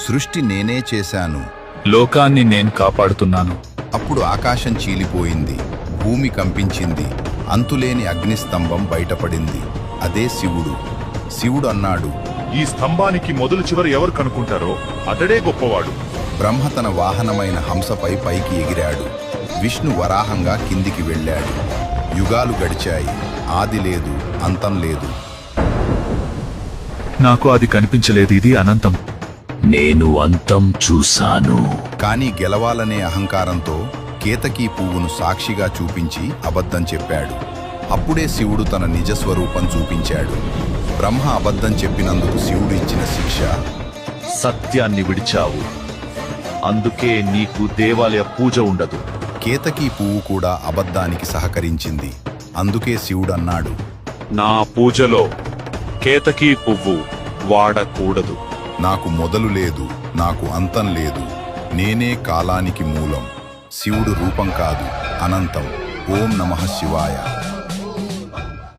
సృష్టి నేనే చేశాను. లోకాన్ని నేను కాపాడుతున్నాను. అప్పుడు ఆకాశం చీలిపోయింది, భూమి కంపించింది, అంతులేని అగ్నిస్తంభం బయటపడింది. అదే శివుడు. శివుడు అన్నాడు, ఈ స్తంభానికి మొదలు చివరి ఎవరు కనుక్కుంటారో అతడే గొప్పవాడు. బ్రహ్మ తన వాహనమైన హంసపై పైకి ఎగిరాడు. విష్ణు వరాహంగా కిందికి వెళ్ళాడు. యుగాలు గడిచాయి. ఆది లేదు, అంతం లేదు. నాకు అది కనిపించలేదు. ఇది అనంతం. నేను అంతం చూశాను. కానీ గెలవాలనే అహంకారంతో కేతకీ పువ్వును సాక్షిగా చూపించి అబద్ధం చెప్పాడు. అప్పుడే శివుడు తన నిజస్వరూపం చూపించాడు. బ్రహ్మ అబద్ధం చెప్పినందుకు శివుడు ఇచ్చిన శిక్ష, సత్యాన్ని విడిచావు, అందుకే నీకు దేవాలయ పూజ ఉండదు. కేతకీ పువ్వు కూడా అబద్ధానికి సహకరించింది. అందుకే శివుడు అన్నాడు, నా పూజలో కేతకీ పువ్వు వాడకూడదు. నాకు మొదలు లేదు, నాకు అంతం లేదు. నేనే కాలానికి మూలం. శివుడు రూపం కాదు, అనంతం. ఓం నమః శివాయ.